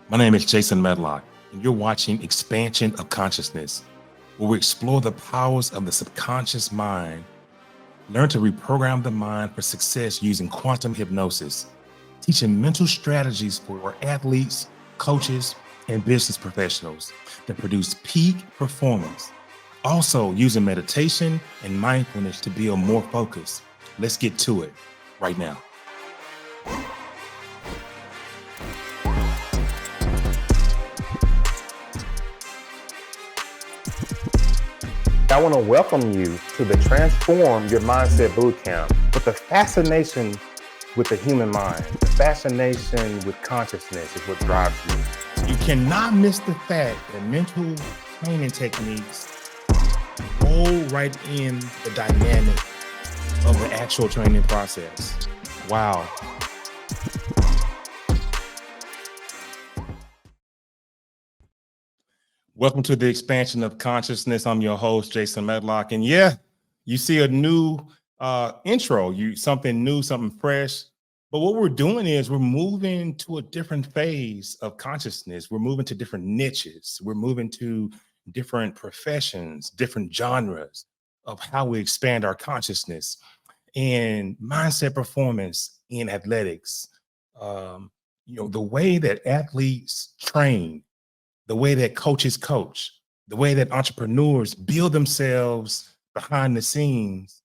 My name is Jason Medlock, and you're watching Expansion of Consciousness, where we explore the powers of the subconscious mind, learn to reprogram the mind for success using quantum hypnosis, teaching mental strategies for athletes, coaches, and business professionals that produce peak performance. Also, using meditation and mindfulness to build more focus. Let's get to it right now. I want to welcome you to the Transform Your Mindset Bootcamp with the fascination with the human mind. The fascination with consciousness is what drives you. You cannot miss the fact that mental training techniques roll right in the dynamic of the actual training process. Wow. Welcome to the Expansion of Consciousness. I'm your host, Jason Medlock. And yeah, you see a new intro, something new, something fresh. But what we're doing is we're moving to a different phase of consciousness. We're moving to different niches. We're moving to different professions, different genres of how we expand our consciousness and mindset performance in athletics. The way that athletes train, the way that coaches coach, the way that entrepreneurs build themselves behind the scenes,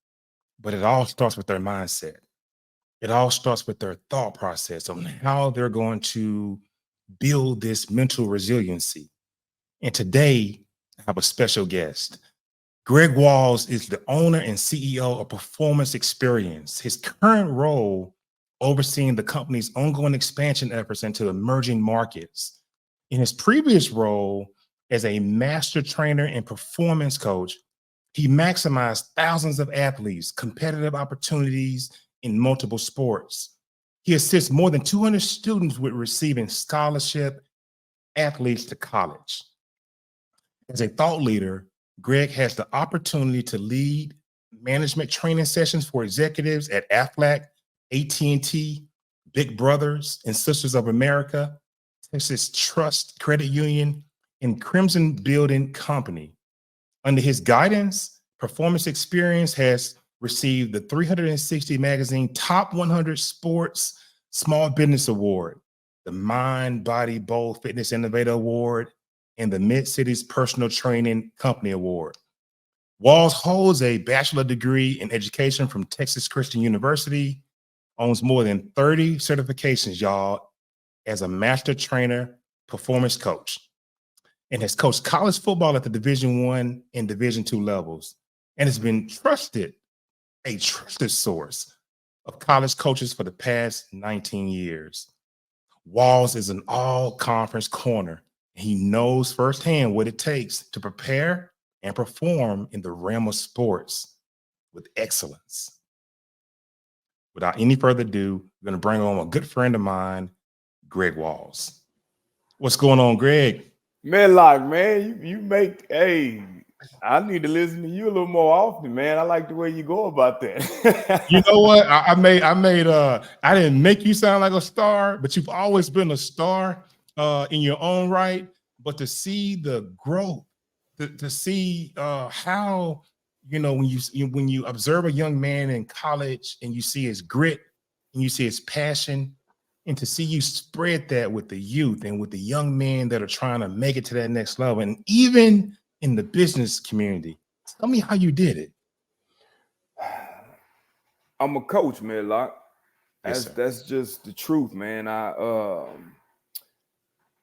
but it all starts with their mindset. It all starts with their thought process on how they're going to build this mental resiliency. And today, I have a special guest. Greg Walls is the owner and CEO of Performance Experience. His current role overseeing the company's ongoing expansion efforts into emerging markets. In his previous role as a master trainer and performance coach, he maximized thousands of athletes, competitive opportunities in multiple sports. He assists more than 200 students with receiving scholarship athletes to college. As a thought leader, Greg has the opportunity to lead management training sessions for executives at Aflac, AT&T, Big Brothers and Sisters of America, Texas Trust Credit Union, and Crimson Building Company. Under his guidance, Performance Experience has received the 360 Magazine Top 100 Sports Small Business Award, the Mind, Body, Bold Fitness Innovator Award, and the Mid-Cities Personal Training Company Award. Walls holds a bachelor degree in education from Texas Christian University, owns more than 30 certifications, y'all, as a master trainer, performance coach, and has coached college football at the Division I and Division II levels, and has been a trusted source of college coaches for the past 19 years. Walls is an all-conference corner. He knows firsthand what it takes to prepare and perform in the realm of sports with excellence. Without any further ado, I'm going to bring on a good friend of mine, Greg Walls. What's going on, Greg? Medlock, man, you make, I need to listen to you a little more often, man. I like the way you go about that. You know what? I didn't make you sound like a star, but you've always been a star in your own right. But to see the growth, to see how, when you observe a young man in college and you see his grit and you see his passion, and to see you spread that with the youth and with the young men that are trying to make it to that next level, and even in the business community. Tell me how you did it. I'm a coach, Medlock. Yes, That's just the truth, man.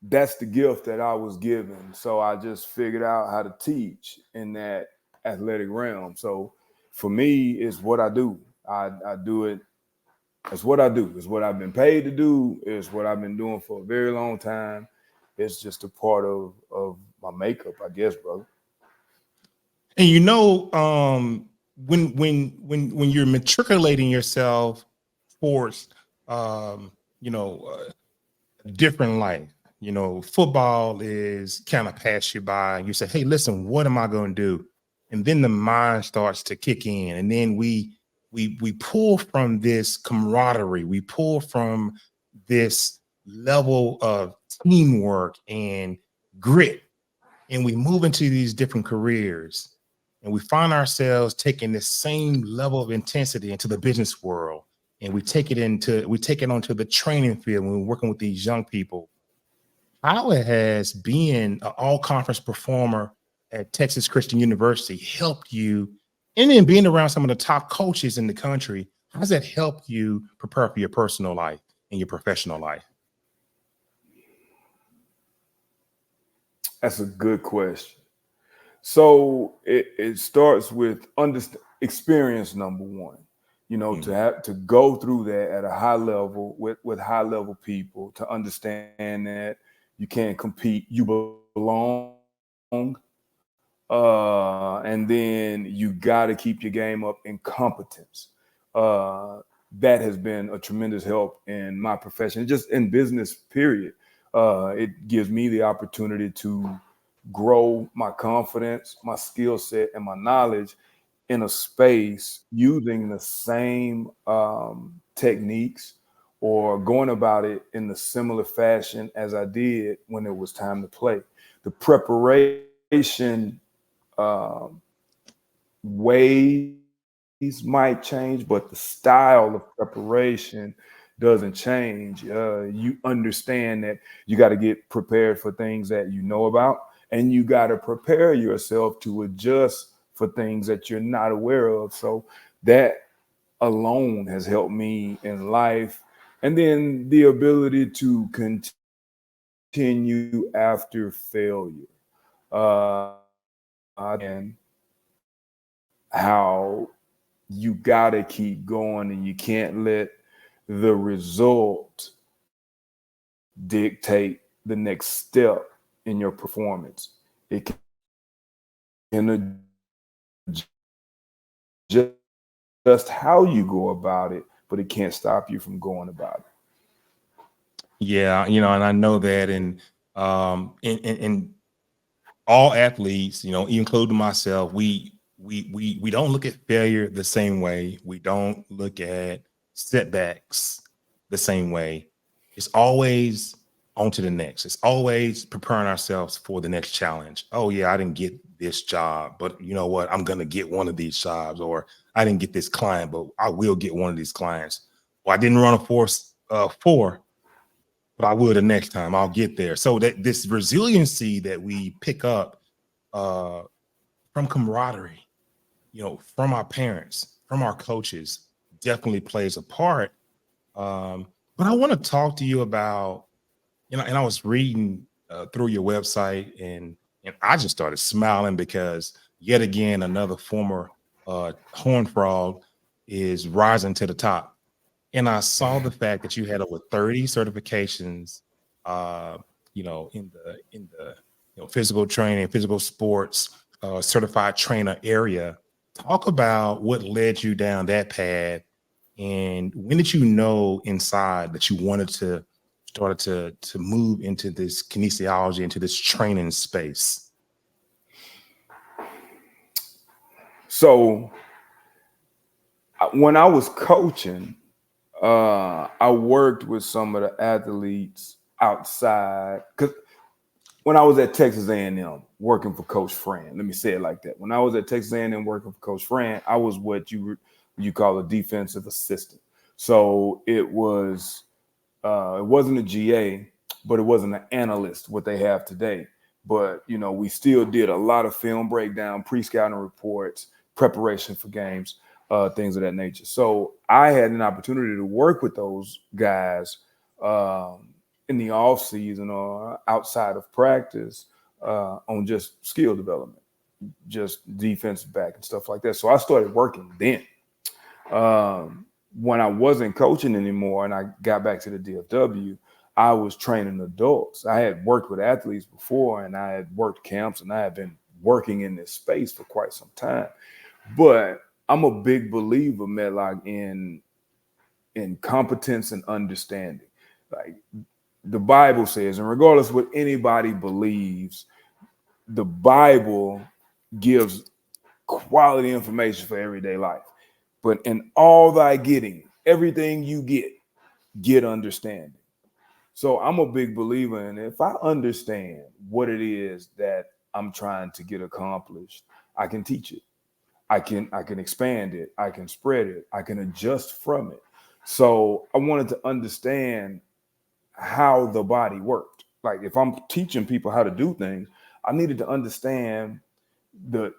That's the gift that I was given. So I just figured out how to teach in that athletic realm. So for me, it's what I do. I do it. It's what I do. It's what I've been paid to do. It's what I've been doing for a very long time. It's just a part of my makeup, I guess, brother. And when you're matriculating yourself towards a different life, football is kind of pass you by, and you say, hey, listen, what am I going to do? And then the mind starts to kick in, and then we pull from this camaraderie, we pull from this level of teamwork and grit. And we move into these different careers and we find ourselves taking the same level of intensity into the business world. And we take it onto the training field when we're working with these young people. How it has been an all conference performer at Texas Christian University helped you, and then being around some of the top coaches in the country, how does that help you prepare for your personal life and your professional life? That's a good question. So it starts with experience, number one. To go through that at a high level with high level people, to understand that you can't compete, you belong, and then you got to keep your game up in competence. That has been a tremendous help in my profession, just in business, period. It gives me the opportunity to grow my confidence, my skill set, and my knowledge in a space using the same techniques or going about it in the similar fashion as I did when it was time to play. The preparation ways might change, but the style of preparation doesn't change. You understand that you got to get prepared for things that you know about, and you got to prepare yourself to adjust for things that you're not aware of. So that alone has helped me in life. And then the ability to continue after failure. And how you got to keep going and you can't let the result dictate the next step in your performance. It can adjust how you go about it, but it can't stop you from going about it. Yeah, and I know that in all athletes, including myself, we don't look at failure the same way. We don't look at setbacks the same way. It's always on to the next. It's always preparing ourselves for the next challenge. Oh yeah, I didn't get this job, but you know what? I'm gonna get one of these jobs, or I didn't get this client, but I will get one of these clients. Or I didn't run a force 4, but I will the next time. I'll get there. So that this resiliency that we pick up from camaraderie, from our parents, from our coaches, definitely plays a part. But I want to talk to you about, and I was reading through your website, and I just started smiling because yet again another former horned frog is rising to the top. And I saw the fact that you had over 30 certifications, in the physical training, physical sports, certified trainer area. Talk about what led you down that path, and when did you know inside that you wanted to started to move into this kinesiology, into this training space? So when I was coaching, I worked with some of the athletes outside, because when I was at Texas A&M working for Coach Fran, let me say it like that. When I was at Texas A&M working for Coach Fran, I was what you call a defensive assistant. So it wasn't a GA, but it wasn't an analyst, what they have today. But we still did a lot of film breakdown, pre-scouting reports, preparation for games, things of that nature. So I had an opportunity to work with those guys in the off season or outside of practice on just skill development, just defensive back and stuff like that. So I started working then. When I wasn't coaching anymore and I got back to the DFW, I was training adults. I had worked with athletes before, and I had worked camps, and I had been working in this space for quite some time. But I'm a big believer, Medlock, in competence and understanding. Like the Bible says, and regardless of what anybody believes, the Bible gives quality information for everyday life. But in all thy getting, everything you get understanding. So I'm a big believer in, if I understand what it is that I'm trying to get accomplished, I can teach it. I can expand it. I can spread it. I can adjust from it. So I wanted to understand how the body worked. Like if I'm teaching people how to do things, I needed to understand the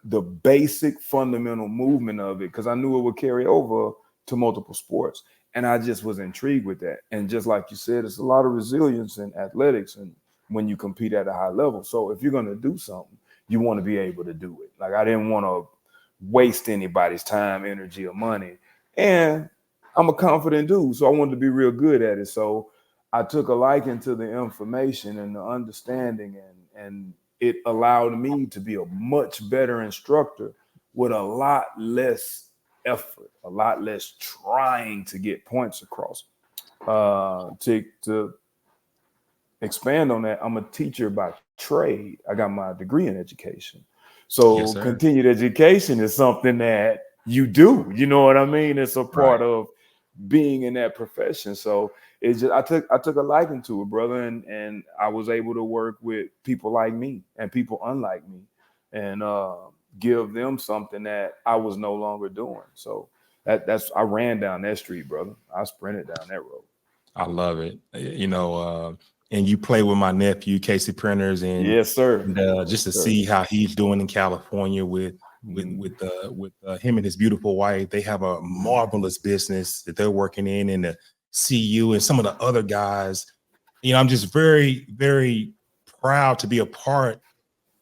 basic fundamental movement of it, because I knew it would carry over to multiple sports. And I just was intrigued with that. And just like you said, it's a lot of resilience in athletics and when you compete at a high level. So if you're going to do something, you want to be able to do it. Like I didn't want to waste anybody's time, energy, or money. And I'm a confident dude, so I wanted to be real good at it. So I took a liking to the information and the understanding, and it allowed me to be a much better instructor with a lot less effort, a lot less trying to get points across. To expand on that, I'm a teacher by trade. I got my degree in education. So Yes, sir. continued education is something that you do. You know what I mean? It's a part of being in that profession. So it's just I took a liking to it, brother, and I was able to work with people like me and people unlike me, and give them something that I was no longer doing. So that's I ran down that street, brother. I sprinted down that road. I love it. And you play with my nephew, Casey Printers, and Yes, sir. just to Yes, sir. see how he's doing in California with him and his beautiful wife. They have a marvelous business that they're working in, and to see you and some of the other guys, I'm just very, very proud to be a part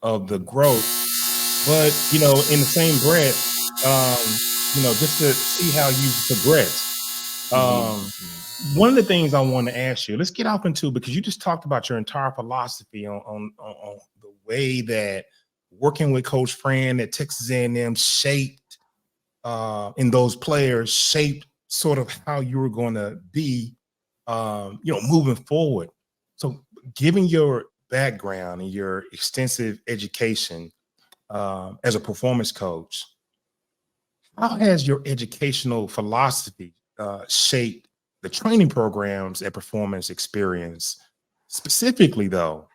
of the growth. But in the same breath, just to see how you progress. One of the things I want to ask you, let's get off into, because you just talked about your entire philosophy on the way that working with Coach Fran at Texas A&M shaped in those players, shaped sort of how you were going to be, moving forward. So given your background and your extensive education as a performance coach, how has your educational philosophy shaped the training programs at Performance Experience? Specifically, though,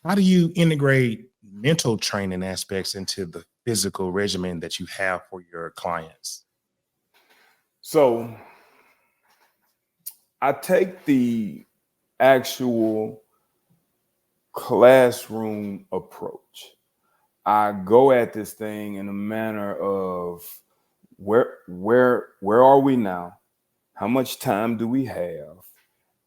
how do you integrate mental training aspects into the physical regimen that you have for your clients? So I take the actual classroom approach. I go at this thing in a manner of where are we now? How much time do we have?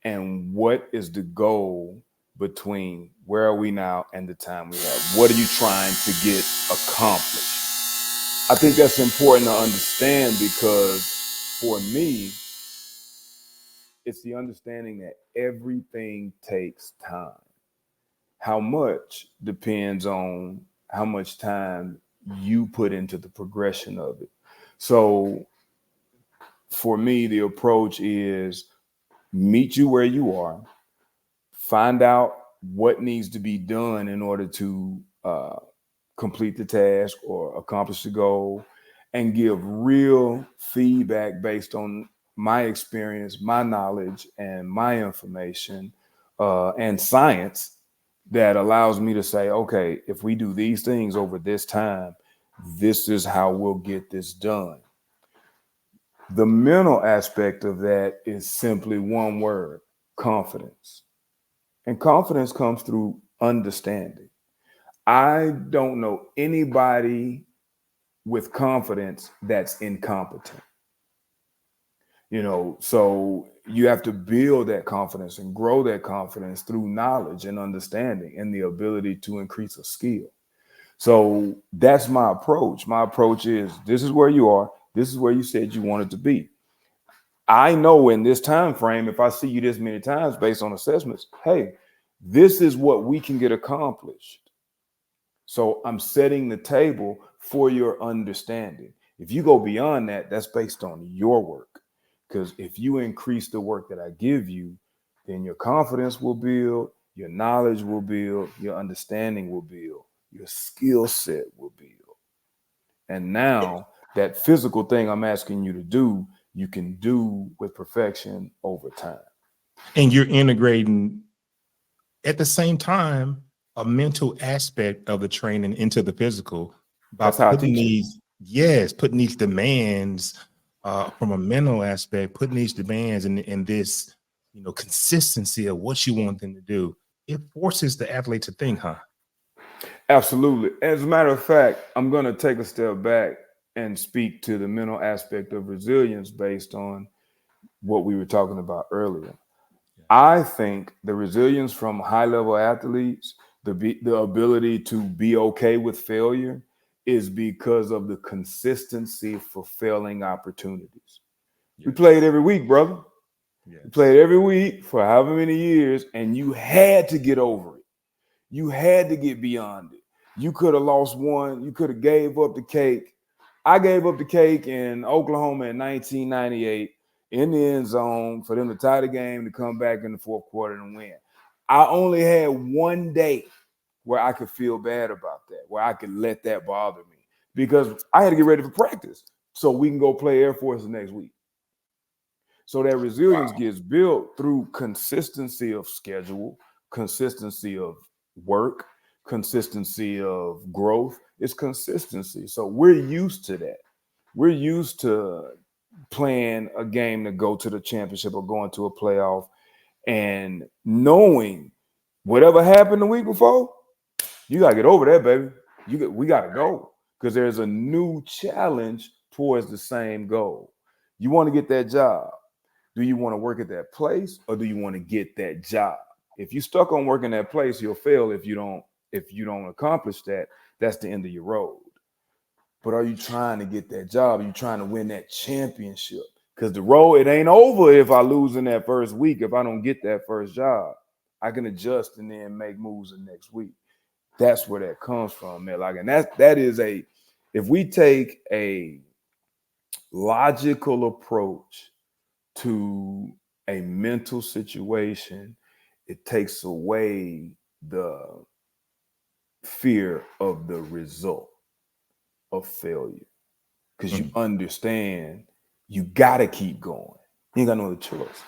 And what is the goal between where are we now and the time we have? What are you trying to get accomplished? I think that's important to understand, because for me, it's the understanding that everything takes time. How much depends on how much time you put into the progression of it. So for me, the approach is meet you where you are, find out what needs to be done in order to complete the task or accomplish the goal, and give real feedback based on my experience, my knowledge, and my information and science that allows me to say, okay, if we do these things over this time, this is how we'll get this done. The mental aspect of that is simply one word: confidence. And confidence comes through understanding. I don't know anybody with confidence that's incompetent. So you have to build that confidence and grow that confidence through knowledge and understanding and the ability to increase a skill. So that's my approach. My approach is, this is where you are. This is where you said you wanted to be. I know in this time frame, if I see you this many times based on assessments, hey, this is what we can get accomplished. So I'm setting the table for your understanding. If you go beyond that, that's based on your work. Because if you increase the work that I give you, then your confidence will build, your knowledge will build, your understanding will build, your skill set will build. And now that physical thing I'm asking you to do, you can do with perfection over time. And you're integrating at the same time, a mental aspect of the training into the physical by That's how I putting teach it. putting these demands from a mental aspect, putting these demands in this, consistency of what you want them to do. It forces the athlete to think, huh? Absolutely. As a matter of fact, I'm going to take a step back and speak to the mental aspect of resilience based on what we were talking about earlier. I think the resilience from high-level athletes, the ability to be okay with failure, is because of the consistency for failing opportunities. We play it every week, brother. Yes. We play it every week for however many years, and you had to get over it. You had to get beyond it. You could have lost one. You could have gave up the cake. I gave up the cake in Oklahoma in 1998 in the end zone for them to tie the game to come back in the fourth quarter and win. I only had one day where I could feel bad about that, where I could let that bother me, because I had to get ready for practice so we can go play Air Force the next week. So that resilience gets built through consistency of schedule, consistency of work, consistency of growth. It's consistency. So we're used to that. We're used to playing a game to go to the championship or going to a playoff and knowing whatever happened the week before, you got to get over that, baby. We got to go, because there's a new challenge towards the same goal. You want to get that job. Do you want to work at that place, or do you want to get that job? If you're stuck on working that place, you'll fail if you don't accomplish that. That's the end of your road. But are you trying to get that job? Are you trying to win that championship? Because the road, it ain't over if I lose in that first week. If I don't get that first job, I can adjust and then make moves the next week. That's where that comes from, man. Like, and that is if we take a logical approach to a mental situation, it takes away the fear of the result of failure, because you understand you got to keep going. You ain't got no other choice.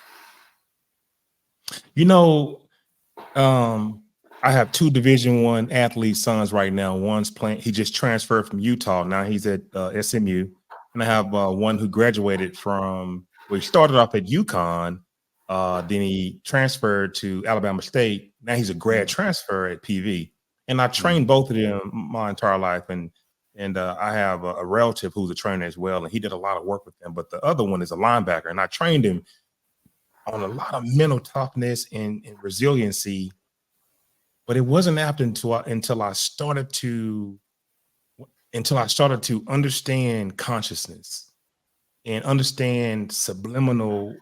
I have two Division I athlete sons right now. One's playing, he just transferred from Utah. Now he's at SMU. And I have one who graduated from, he started off at UConn. Then he transferred to Alabama State. Now he's a grad transfer at PV. And I trained both of them my entire life. And I have a relative who's a trainer as well. And he did a lot of work with them. But the other one is a linebacker. And I trained him on a lot of mental toughness and resiliency. But it wasn't after until I started to understand consciousness and understand subliminal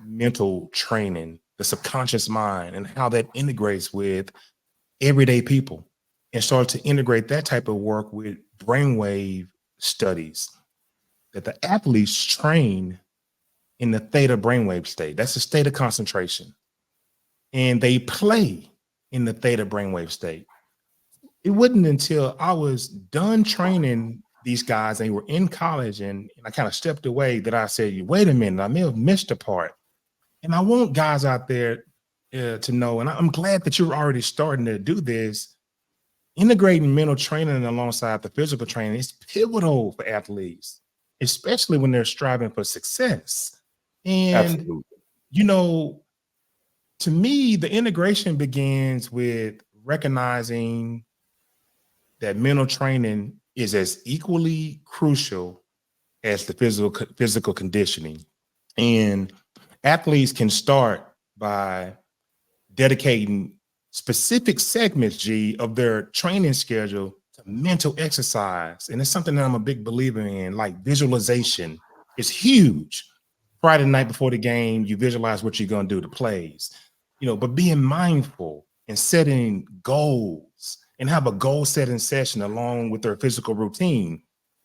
mental training, the subconscious mind, and how that integrates with everyday people, and started to integrate that type of work with brainwave studies, that the athletes train in the theta brainwave state. That's a state of concentration. And they play in the theta brainwave state. It wasn't until I was done training these guys, and they were in college, and I kind of stepped away, that I said, wait a minute, I may have missed a part. And I want guys out there to know, and I'm glad that you're already starting to do this. Integrating mental training alongside the physical training is pivotal for athletes, especially when they're striving for success. And, Absolutely. To me, the integration begins with recognizing that mental training is as equally crucial as the physical conditioning. And athletes can start by dedicating specific segments, of their training schedule to mental exercise. And it's something that I'm a big believer in, like visualization is huge. Friday night before the game, you visualize what you're going to do, the plays, but being mindful and setting goals, and have a goal setting session along with their physical routine.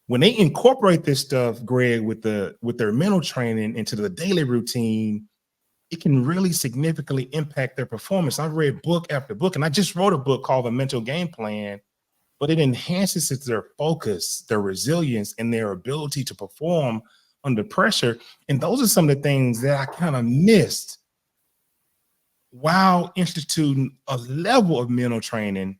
When they incorporate this stuff, Greg, with their mental training into the daily routine, it can really significantly impact their performance. I've read book after book, and I just wrote a book called The Mental Game Plan, but it enhances their focus, their resilience, and their ability to perform under pressure. And those are some of the things that I kind of missed while instituting a level of mental training.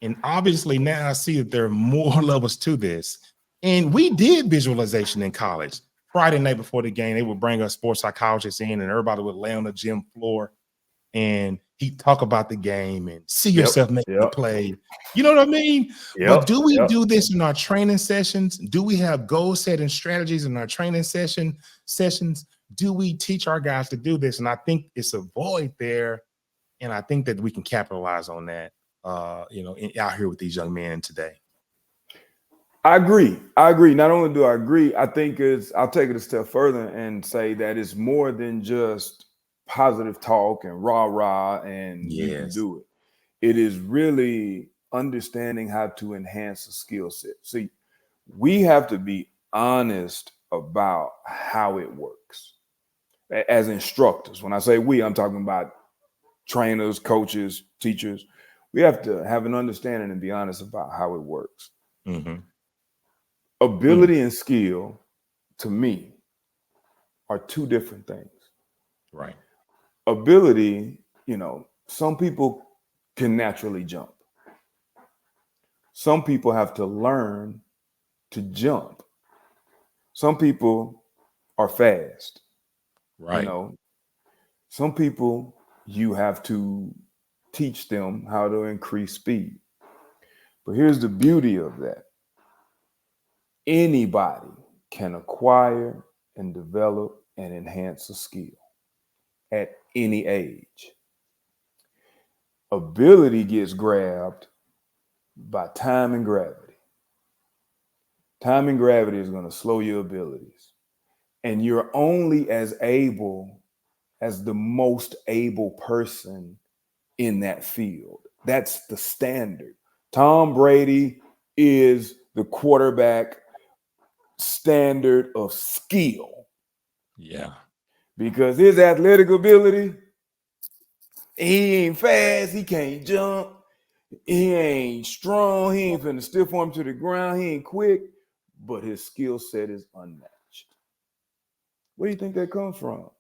And obviously now I see that there are more levels to this. And we did visualization in college. Friday night before the game, they would bring us sports psychologists in and everybody would lay on the gym floor and he'd talk about the game and see yourself making the play. You know what I mean? But do we do this in our training sessions? Do we have goal setting strategies in our training sessions? Do we teach our guys to do this? And I think it's a void there. And I think that we can capitalize on that, out here with these young men today. I agree. Not only do I agree, I think I'll take it a step further and say that it's more than just positive talk and rah and you can do it. It is really understanding how to enhance a skill set. See, we have to be honest about how it works as instructors. When I say we, I'm talking about trainers, coaches, teachers. We have to have an understanding and be honest about how it works. Mm-hmm. Ability and skill, to me, are two different things. Right. Ability, some people can naturally jump. Some people have to learn to jump. Some people are fast. Right. Some people, you have to teach them how to increase speed. But here's the beauty of that. Anybody can acquire and develop and enhance a skill at any age. Ability gets grabbed by time and gravity. Time and gravity is going to slow your abilities. And you're only as able as the most able person in that field. That's the standard. Tom Brady is the quarterback standard of skill. Yeah. Because his athletic ability, he ain't fast, he can't jump, he ain't strong, he ain't finna stiff arm to the ground, he ain't quick, but his skill set is unmatched. Where do you think that comes from?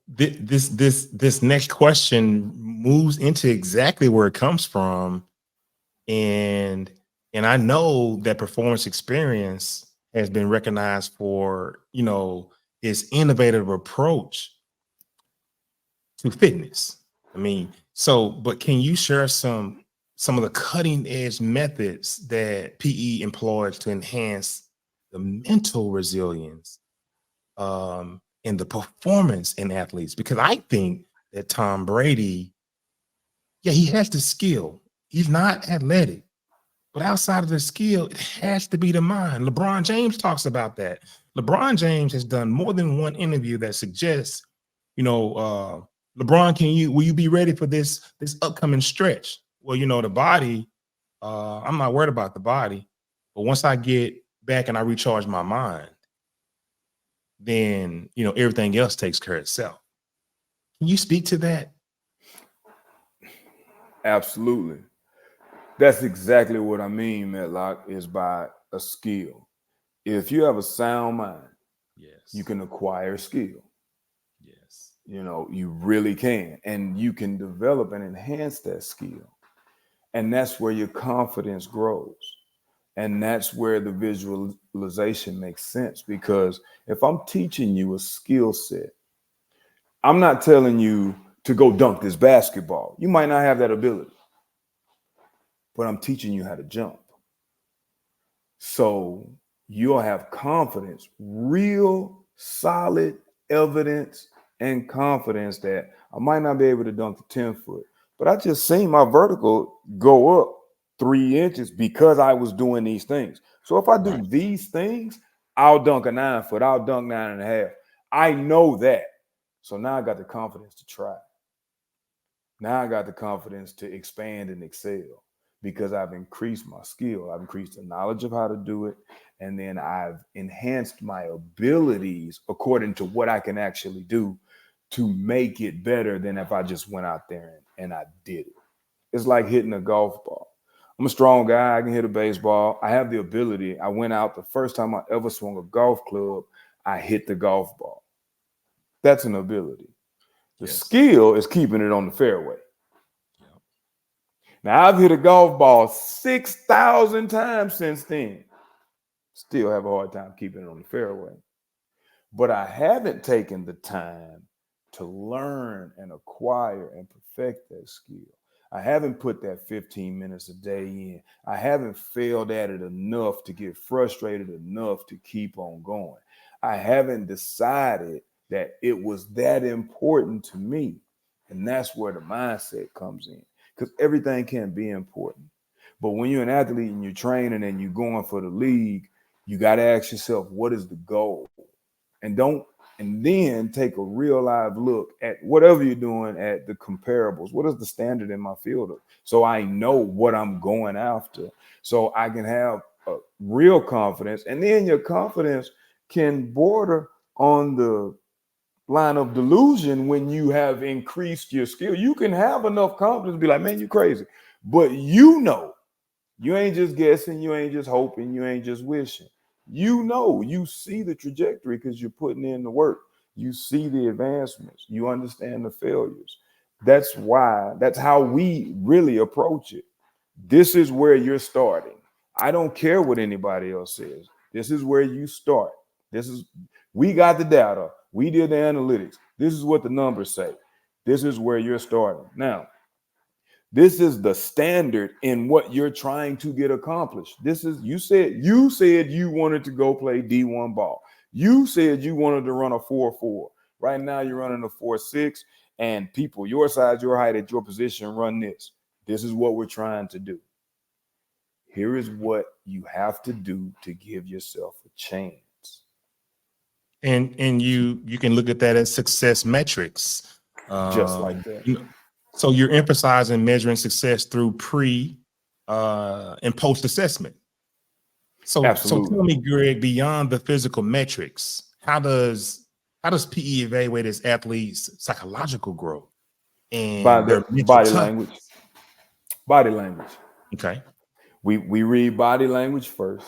This next question moves into exactly where it comes from. And I know that performance experience has been recognized for, its innovative approach to fitness. But can you share some of the cutting edge methods that PE employs to enhance the mental resilience and the performance in athletes? Because I think that Tom Brady, he has the skill. He's not athletic. But outside of the skill, it has to be the mind. LeBron James talks about that. LeBron James has done more than one interview that suggests, LeBron, will you be ready for this upcoming stretch? Well, the body, I'm not worried about the body, but once I get back and I recharge my mind, then, everything else takes care of itself. Can you speak to that? Absolutely. That's exactly what I mean, Medlock, is by a skill. If you have a sound mind, you can acquire skill. Yes. You really can. And you can develop and enhance that skill. And that's where your confidence grows. And that's where the visualization makes sense. Because if I'm teaching you a skill set, I'm not telling you to go dunk this basketball. You might not have that ability. But I'm teaching you how to jump. So you'll have confidence, real solid evidence and confidence that I might not be able to dunk the 10-foot, but I just seen my vertical go up 3 inches because I was doing these things. So if I do these things, I'll dunk a 9-foot, I'll dunk 9.5. I know that. So now I got the confidence to try. Now I got the confidence to expand and excel. Because I've increased my skill, I've increased the knowledge of how to do it, and then I've enhanced my abilities according to what I can actually do to make it better than if I just went out there and I did it. It's like hitting a golf ball. I'm a strong guy, I can hit a baseball, I have the ability. I went out the first time I ever swung a golf club, I hit the golf ball. That's an ability. The Yes. skill is keeping it on the fairway. Yep. Now, I've hit a golf ball 6,000 times since then. Still have a hard time keeping it on the fairway. But I haven't taken the time to learn and acquire and perfect that skill. I haven't put that 15 minutes a day in. I haven't failed at it enough to get frustrated enough to keep on going. I haven't decided that it was that important to me. And that's where the mindset comes in, because everything can be important. But when you're an athlete and you're training and you're going for the league, you got to ask yourself, what is the goal? And then take a real live look at whatever you're doing at the comparables. What is the standard in my field? So I know what I'm going after, so I can have a real confidence. And then your confidence can border on the line of delusion when you have increased your skill. You can have enough confidence to be like, man, you crazy. But you know, you ain't just guessing, you ain't just hoping, you ain't just wishing. You know, you see the trajectory because you're putting in the work. You see the advancements. You understand the failures. That's how we really approach it. This is where you're starting. I don't care what anybody else says. This is where you start. We got the data. We did the analytics. This is what the numbers say. This is where you're starting. Now, this is the standard in what you're trying to get accomplished. You said you wanted to go play D1 ball. You said you wanted to run a 4.4. Right now you're running a 4.6, and people your size, your height, at your position run this. This is what we're trying to do. Here is what you have to do to give yourself a chance. And you can look at that as success metrics. Just like that. So you're emphasizing measuring success through pre and post assessment. So Absolutely. tell me, Greg, beyond the physical metrics, how does PE evaluate its athletes' psychological growth and By their the mental body toughness? language. Body language. Okay. We read body language first,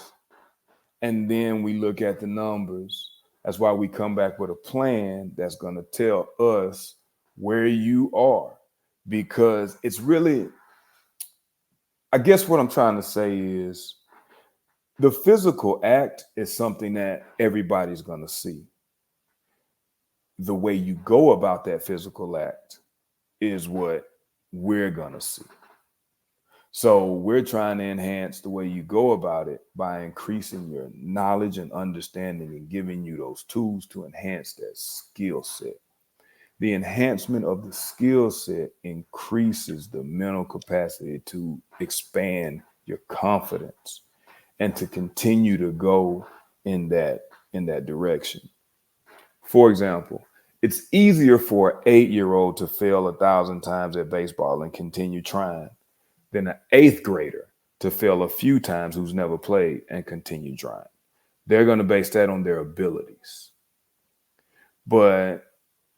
and then we look at the numbers. That's why we come back with a plan that's going to tell us where you are, because it's really, I guess what I'm trying to say is the physical act is something that everybody's going to see. The way you go about that physical act is what we're going to see. So we're trying to enhance the way you go about it by increasing your knowledge and understanding and giving you those tools to enhance that skill set. The enhancement of the skill set increases the mental capacity to expand your confidence and to continue to go in that direction. For example, it's easier for an 8-year-old to fail 1,000 times at baseball and continue trying than an 8th grader to fail a few times who's never played and continue trying. They're going to base that on their abilities. But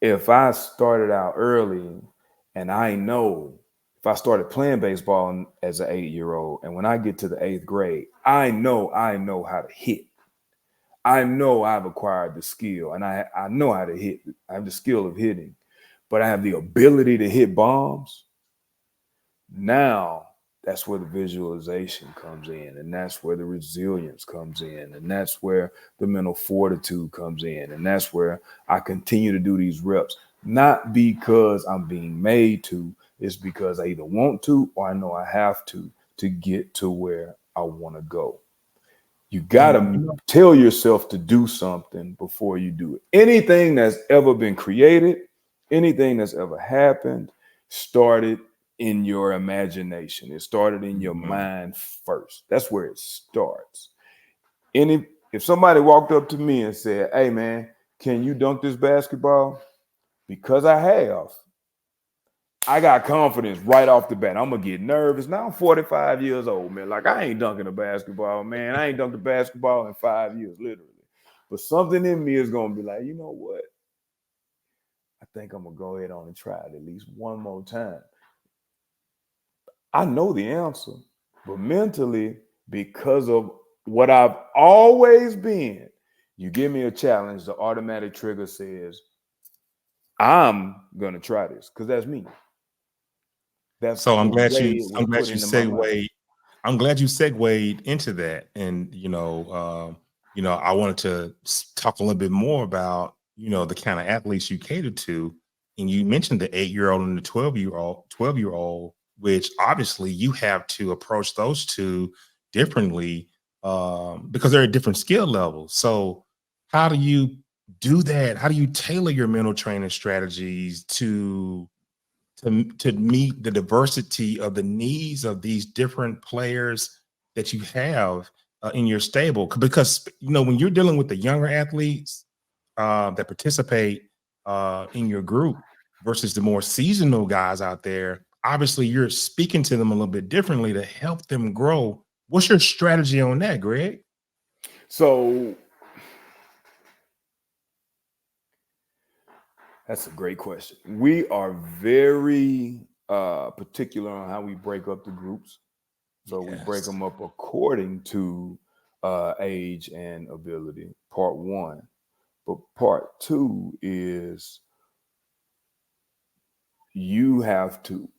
if I started out early and I know if I started playing baseball as an 8-year-old, and when I get to the 8th grade, I know how to hit. I know I've acquired the skill, and I know how to hit. I have the skill of hitting, but I have the ability to hit bombs. Now that's where the visualization comes in, and that's where the resilience comes in, and that's where the mental fortitude comes in, and that's where I continue to do these reps, not because I'm being made to. It's because I either want to or I know I have to get to where I want to go. You got to tell yourself to do something before you do it. Anything that's ever been created, anything that's ever happened, started in your imagination. It started in your mind first. That's where it starts. If somebody walked up to me and said, "Hey man, can you dunk this basketball?" Because I got confidence right off the bat. I'm gonna get nervous. Now I'm 45 years old, man. Like, I ain't dunking a basketball, man. I ain't dunked a basketball in 5 years, literally. But something in me is gonna be like, you know what? I think I'm gonna go ahead on and try it at least one more time. I know the answer, but mentally, because of what I've always been, you give me a challenge, the automatic trigger says, I'm gonna try this because that's me. That's So the way it was I'm glad put you into my mind. I'm glad you segued into that. And I wanted to talk a little bit more about, the kind of athletes you cater to. And you mentioned the 8-year-old and the 12-year old, which obviously you have to approach those two differently, because they're at different skill levels. So how do you do that? How do you tailor your mental training strategies to meet the diversity of the needs of these different players that you have in your stable? Because when you're dealing with the younger athletes that participate in your group versus the more seasonal guys out there, obviously you're speaking to them a little bit differently to help them grow. What's your strategy on that, Greg? So that's a great question. We are very particular on how we break up the groups. So we break Yes. them up according to age and ability, part one. But part two is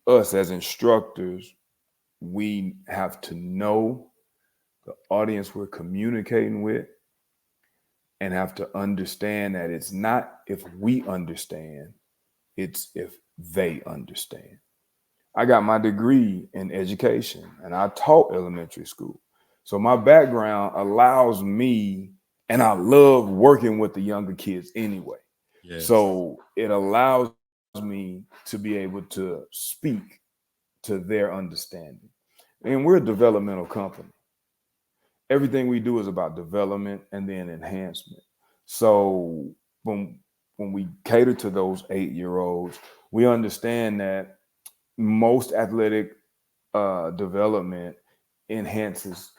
us as instructors, we have to know the audience we're communicating with and have to understand that it's not if we understand, it's if they understand. I got my degree in education and I taught elementary school. So my background allows me, and I love working with the younger kids anyway. Yes. So it allows me to be able to speak to their understanding. And we're a developmental company. Everything we do is about development and then enhancement. So when we cater to those 8-year-olds, we understand that most athletic development enhances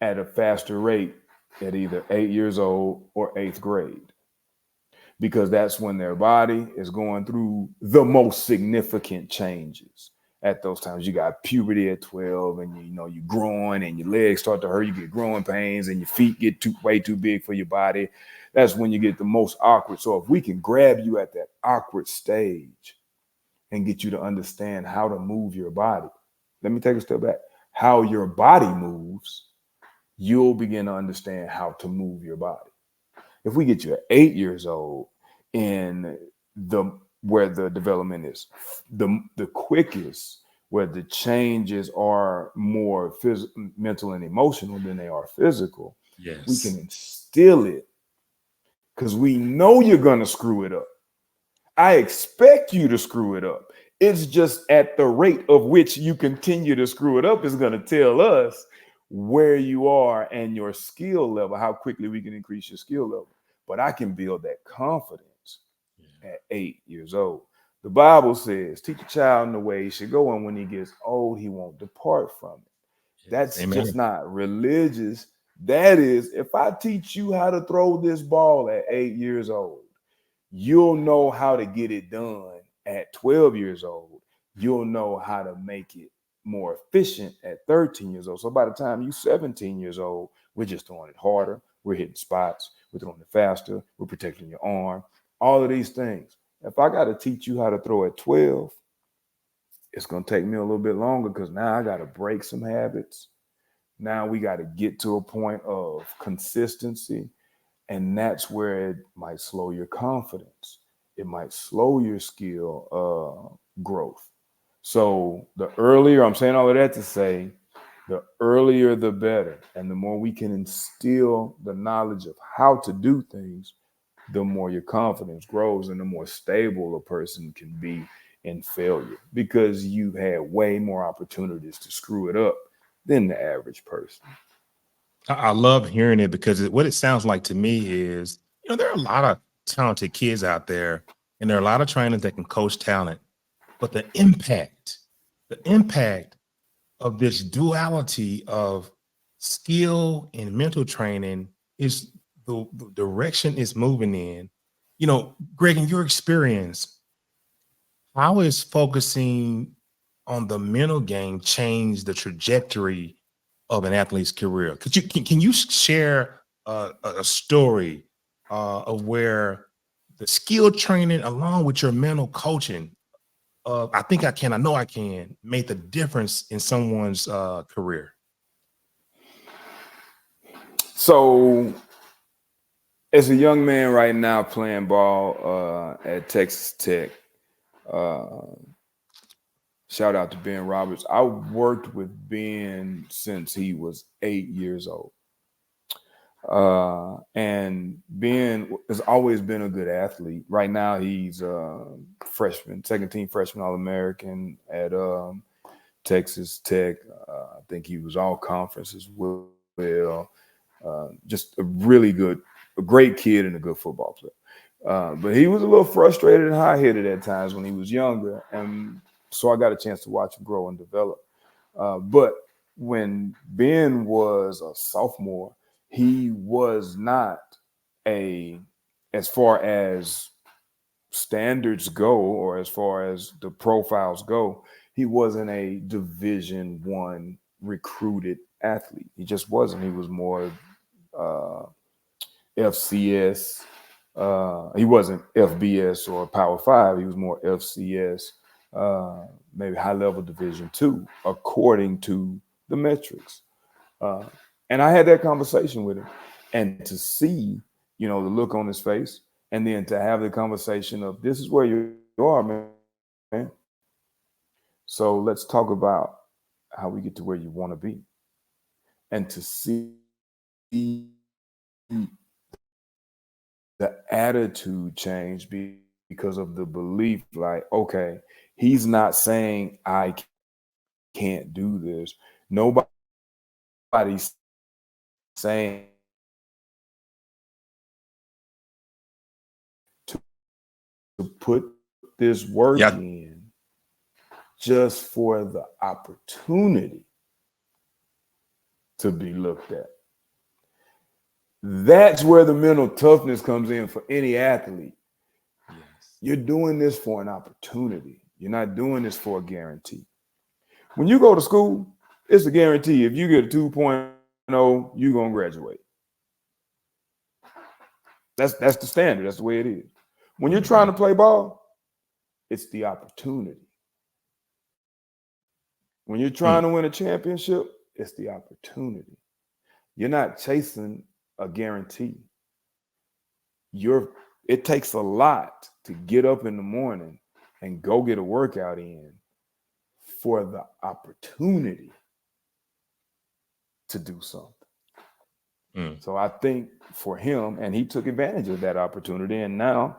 at a faster rate at either 8 years old or 8th grade, because that's when their body is going through the most significant changes. At those times, you got puberty at 12, and you're growing, and your legs start to hurt. You get growing pains, and your feet get way too big for your body. That's when you get the most awkward. So if we can grab you at that awkward stage and get you to understand how to move your body, let me take a step back. How your body moves, you'll begin to understand how to move your body. If we get you at 8 years old in where the development is the quickest, where the changes are more mental and emotional than they are physical, Yes. we can instill it because we know you're going to screw it up. I expect you to screw it up. It's just at the rate of which you continue to screw it up is going to tell us where you are and your skill level, how quickly we can increase your skill level. But I can build that confidence at 8 years old. The Bible says, teach a child in the way he should go, and when he gets old, he won't depart from it. Yes. That's Amen. just not religious. That is, if I teach you how to throw this ball at 8 years old, you'll know how to get it done at 12 years old. You'll know how to make it more efficient at 13 years old. So by the time you're 17 years old, we're just throwing it harder. We're hitting spots. We're throwing it faster. We're protecting your arm. All of these things. If I got to teach you how to throw at 12, it's going to take me a little bit longer because now I got to break some habits. Now we got to get to a point of consistency. And that's where it might slow your confidence. It might slow your skill growth. So the earlier, I'm saying all of that to say, the earlier, the better. And the more we can instill the knowledge of how to do things, the more your confidence grows and the more stable a person can be in failure, because you've had way more opportunities to screw it up than the average person. I love hearing it because what it sounds like to me is, there are a lot of talented kids out there, and there are a lot of trainers that can coach talent, but the impact of this duality of skill and mental training is the direction it's moving in. Greg, in your experience, how is focusing on the mental game change the trajectory of an athlete's career? Can you share a story of where the skill training along with your mental coaching of I think I can, I know I can, make the difference in someone's career? So as a young man right now playing ball at Texas Tech, shout out to Ben Roberts. I worked with Ben since he was 8 years old. And Ben has always been a good athlete. Right now, he's a freshman, second team freshman All-American at Texas Tech. I think he was all conference as well. Just a really good, a great kid and a good football player. But he was a little frustrated and high-headed at times when he was younger. And so I got a chance to watch him grow and develop. But when Ben was a sophomore, he was not as far as standards go, or as far as the profiles go, he wasn't a Division I recruited athlete. He just wasn't. He was more FCS. He wasn't FBS or Power 5. He was more FCS, maybe high level Division II, according to the metrics. And I had that conversation with him, and to see, the look on his face, and then to have the conversation of, this is where you are, man. So let's talk about how we get to where you want to be. And to see the attitude change because of the belief, like, okay, he's not saying I can't do this. Nobody's saying to put this work in just for the opportunity to be looked at. That's where the mental toughness comes in for any athlete. Yes. You're doing this for an opportunity. You're not doing this for a guarantee. When you go to school, it's a guarantee. If you get a 2.0, you're going to graduate. That's the standard. That's the way it is. When you're trying to play ball, it's the opportunity. When you're trying to win a championship, it's the opportunity. You're not chasing a guarantee. It takes a lot to get up in the morning and go get a workout in for the opportunity to do something. So I think for him, and he took advantage of that opportunity, and now,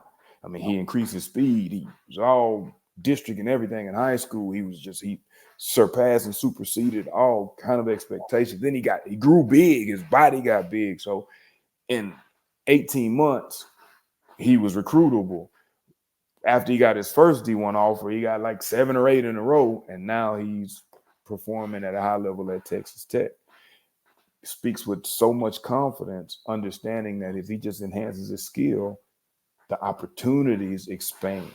he increased his speed. He was all district and everything in high school. He surpassed and superseded all kind of expectations. Then he grew big. His body got big. So in 18 months, he was recruitable. After he got his first D1 offer, he got like 7 or 8 in a row, and now he's performing at a high level at Texas Tech. Speaks with so much confidence, understanding that if he just enhances his skill, the opportunities expand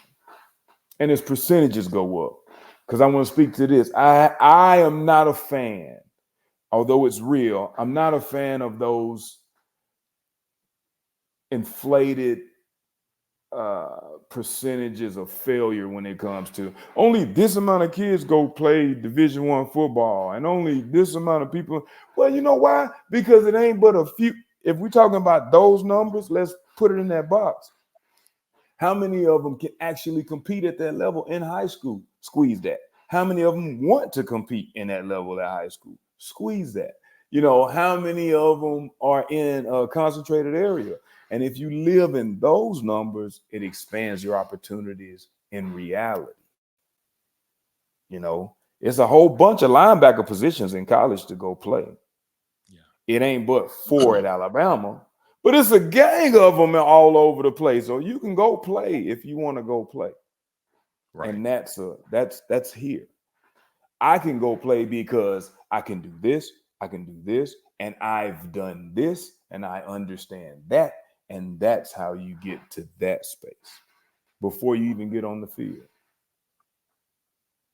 and his percentages go up. Because I want to speak to this. I am not a fan, although it's real, I'm not a fan of those inflated percentages of failure when it comes to only this amount of kids go play Division I football and only this amount of people. Well, you know why? Because it ain't but a few. If we're talking about those numbers, let's put it in that box. How many of them can actually compete at that level in high school? Squeeze that. How many of them want to compete in that level at high school? Squeeze that. How many of them are in a concentrated area? And if you live in those numbers, it expands your opportunities in reality. It's a whole bunch of linebacker positions in college to go play. Yeah. It ain't but 4 at Alabama, but it's a gang of them all over the place. So you can go play if you want to go play. Right. And that's here. I can go play because I can do this, and I've done this, and I understand that. And that's how you get to that space before you even get on the field.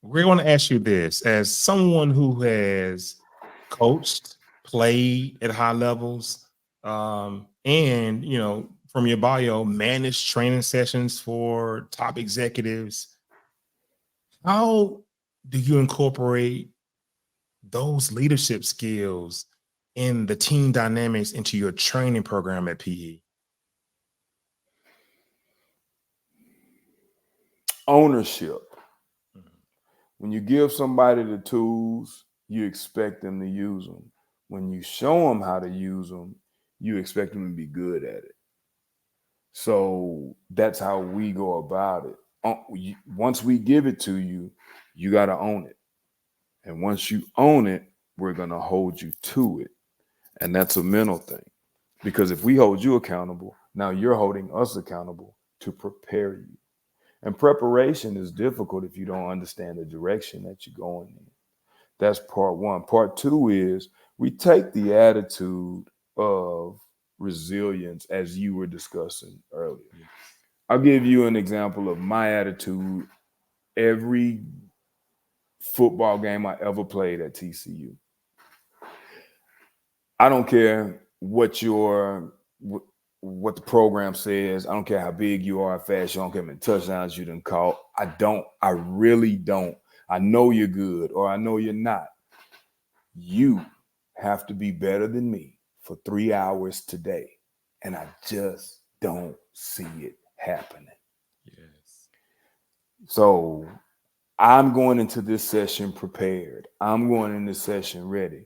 We're going to ask you this, as someone who has coached, played at high levels, and, from your bio, manage training sessions for top executives. How do you incorporate those leadership skills in the team dynamics into your training program at PE? Ownership. When you give somebody the tools, you expect them to use them. When you show them how to use them, you expect them to be good at it. So that's how we go about it. Once we give it to you, you got to own it. And once you own it, we're going to hold you to it. And that's a mental thing. Because if we hold you accountable, now you're holding us accountable to prepare you. And preparation is difficult if you don't understand the direction that you're going in. That's part one. Part two is we take the attitude of resilience, as you were discussing earlier. I'll give you an example of my attitude every football game I ever played at TCU. I don't care what the program says. I don't care how big you are, how fast you are. I don't care how many touchdowns you done caught. I really don't. I know you're good or I know you're not. You have to be better than me for 3 hours today. And I just don't see it happening. Yes. So I'm going into this session prepared. I'm going into this session ready.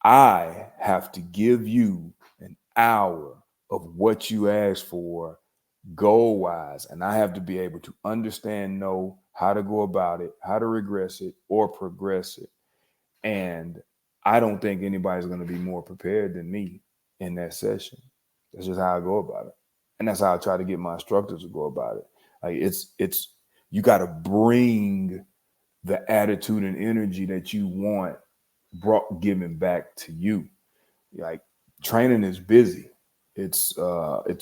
I have to give you an hour of what you asked for goal-wise, and I have to be able to understand, know how to go about it, how to regress it or progress it. And I don't think anybody's going to be more prepared than me in that session. That's just how I go about it. And that's how I try to get my instructors to go about it. Like it's you got to bring the attitude and energy that you want given back to you. Like training is busy. It's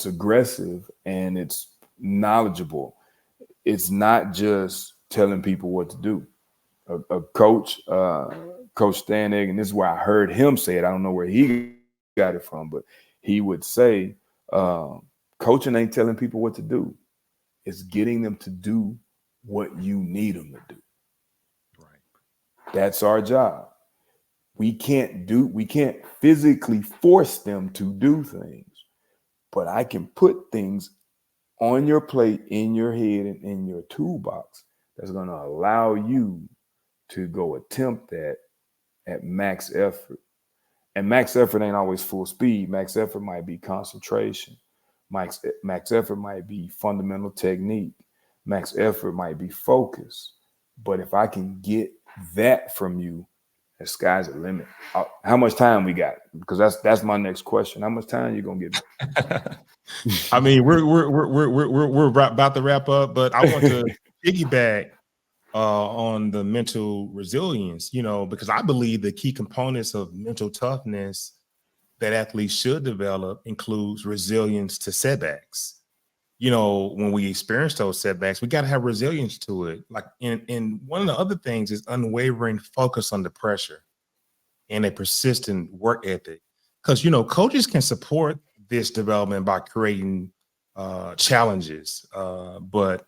aggressive and it's knowledgeable. It's not just telling people what to do. A coach, Coach Stanek, and this is where I heard him say it. I don't know where he got it from, but he would say, coaching ain't telling people what to do. It's getting them to do what you need them to do. Right. That's our job. We can't physically force them to do things, but I can put things on your plate, in your head, and in your toolbox that's going to allow you to go attempt that at max effort. And max effort ain't always full speed. Max effort might be concentration. Max effort might be fundamental technique. Max effort might be focus. But if I can get that from you, the sky's the limit. How much time we got? Because that's my next question. How much time you gonna give me? I mean, we're about to wrap up, but I want to piggyback on the mental resilience, because I believe the key components of mental toughness that athletes should develop includes resilience to setbacks. When we experience those setbacks, we got to have resilience to it. Like, and one of the other things is unwavering focus under pressure and a persistent work ethic. Because, coaches can support this development by creating challenges, but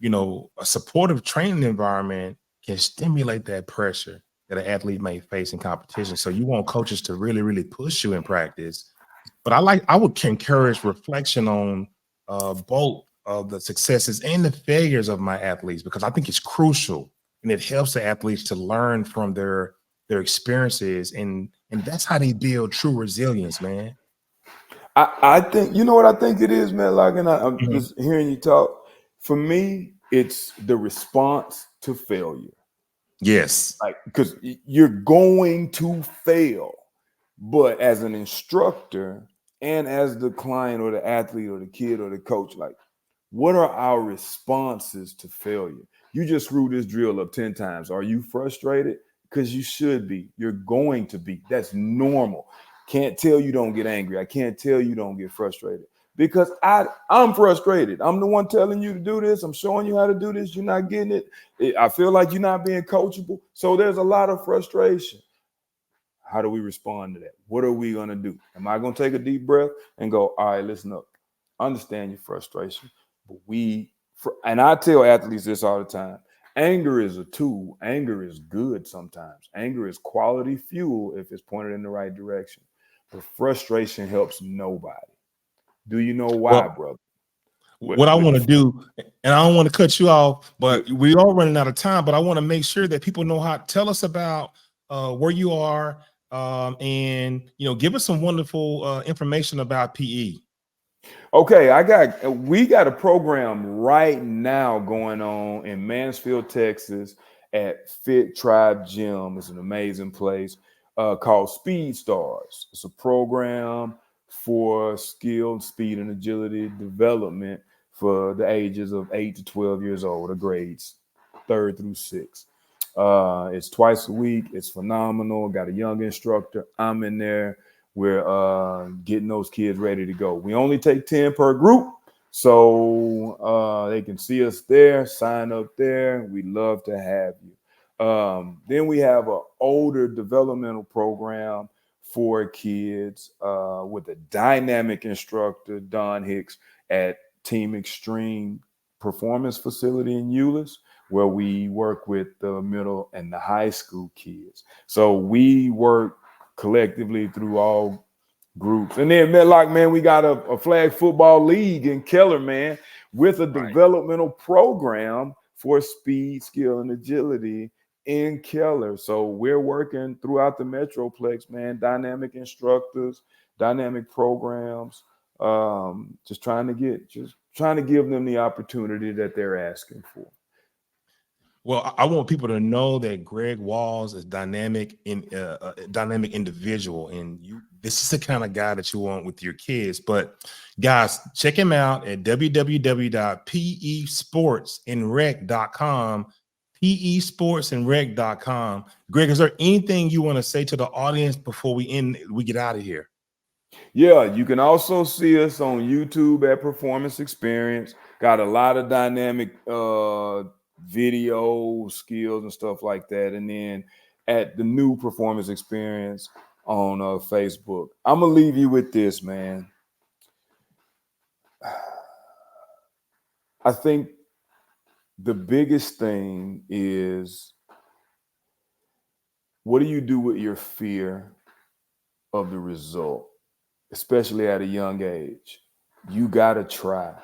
a supportive training environment can stimulate that pressure that an athlete may face in competition. So you want coaches to really, really push you in practice. But I would encourage reflection on both of the successes and the failures of my athletes, because I think it's crucial and it helps the athletes to learn from their experiences. And that's how they build true resilience, man. I think, what I think it is, man, like, and I'm just hearing you talk. For me, it's the response to failure. Yes. Like, because you're going to fail, but as an instructor and as the client or the athlete or the kid or the coach, like, what are our responses to failure? You just screwed this drill up 10 times. Are you frustrated? Because you should be. You're going to be. That's normal. Can't tell you don't get angry. I can't tell you don't get frustrated, because I'm frustrated. I'm the one telling you to do this. I'm showing you how to do this. You're not getting it. I feel like you're not being coachable. So there's a lot of frustration. How do we respond to that? What are we going to do? Am I going to take a deep breath and go, all right, listen up. understand your frustration, but and I tell athletes this all the time. Anger is a tool. Anger is good sometimes. Anger is quality fuel if it's pointed in the right direction. But frustration helps nobody. Do you know why, Well, brother? what I want to do, and I don't want to cut you off, but Good. we are running out of time, but I want to make sure that people know how. Tell us about where you are, and give us some wonderful information about PE. Okay, we got a program right now going on in Mansfield, Texas at Fit Tribe Gym. It's an amazing place called Speed Stars. It's a program for skill, speed, and agility development for the ages of 8 to 12 years old, the grades 3rd through 6th. It's twice a week. It's phenomenal. Got a young instructor. I'm in there. We're getting those kids ready to go. We only take 10 per group, so they can see us there, sign up there. We'd love to have you. Then we have an older developmental program for kids with a dynamic instructor, Don Hicks, at Team Extreme Performance Facility in Euless, where we work with the middle and the high school kids. So we work collectively through all groups. And then Medlock, man, we got a flag football league in Keller, man, with a developmental program for speed, skill, and agility in Keller. So we're working throughout the Metroplex, man, dynamic instructors, dynamic programs, just trying to give them the opportunity that they're asking for. Well, I want people to know that Greg Walls is dynamic individual, and this is the kind of guy that you want with your kids. But guys, check him out at www.pesportsandrec.com, pesportsandrec.com. Greg, is there anything you want to say to the audience before we get out of here? Yeah, you can also see us on YouTube at Performance Experience. Got a lot of dynamic video skills and stuff like that. And then at the new Performance Experience on Facebook. I'm going to leave you with this, man. I think the biggest thing is, what do you do with your fear of the result, especially at a young age? You got to try.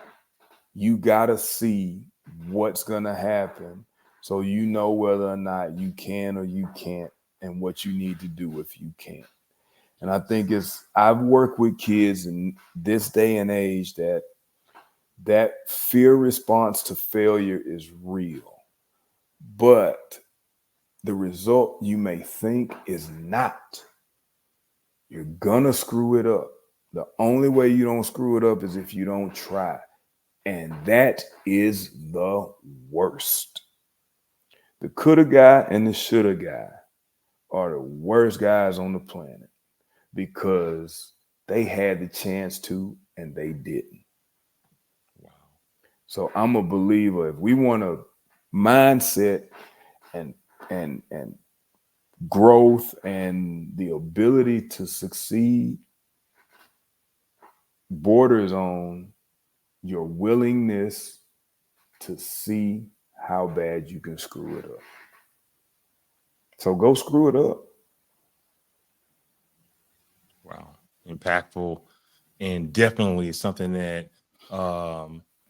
You got to see what's going to happen so you know whether or not you can or you can't, and what you need to do if you can't. And I think I've worked with kids in this day and age that fear response to failure is real, but the result you may think is not. You're gonna screw it up. The only way you don't screw it up is if you don't try. And that is the worst. The coulda guy and the shoulda guy are the worst guys on the planet, because they had the chance to and they didn't. Wow. So I'm a believer, if we want a mindset and growth and the ability to succeed, borders on your willingness to see how bad you can screw it up. So go screw it up. Wow. Impactful, and definitely something that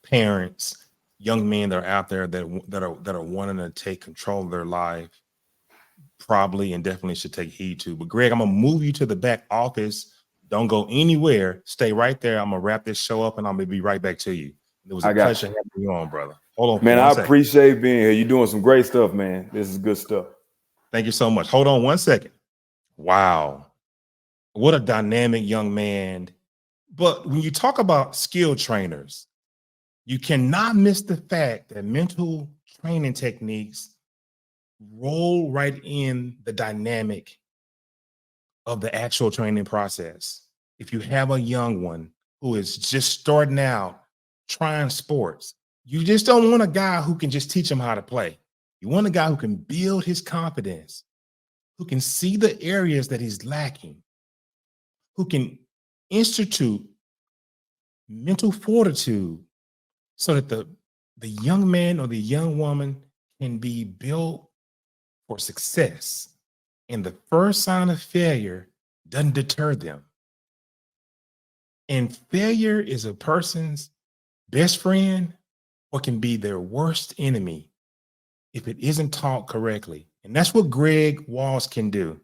parents, young men that are out there that are wanting to take control of their life probably and definitely should take heed to. But Greg, I'm gonna move you to the back office. Don't go anywhere. Stay right there. I'm gonna wrap this show up and I'm gonna be right back to you. It was a pleasure having you on, brother. Hold on, man. I second. Appreciate being here. You're doing some great stuff, man. This is good stuff. Thank you so much. Hold on 1 second. Wow. What a dynamic young man. But when you talk about skill trainers, you cannot miss the fact that mental training techniques roll right in the dynamic of the actual training process. If you have a young one who is just starting out trying sports, you just don't want a guy who can just teach him how to play. You want a guy who can build his confidence, who can see the areas that he's lacking, who can institute mental fortitude so that the young man or the young woman can be built for success. And the first sign of failure doesn't deter them. And failure is a person's best friend or can be their worst enemy if it isn't taught correctly. And that's what Greg Walls can do.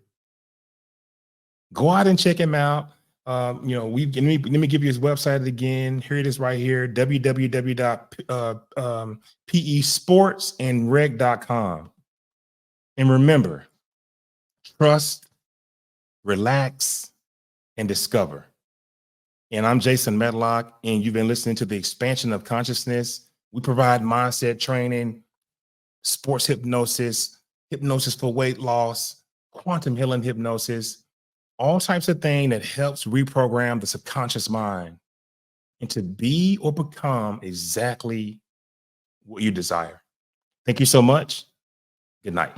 Go out and check him out. Let me give you his website again. Here it is right here, www.pesportsandrec.com. And remember, trust, relax, and discover. And I'm Jason Medlock, and you've been listening to The Expansion of Consciousness. We provide mindset training, sports hypnosis, hypnosis for weight loss, quantum healing hypnosis, all types of things that helps reprogram the subconscious mind into be or become exactly what you desire. Thank you so much. Good night.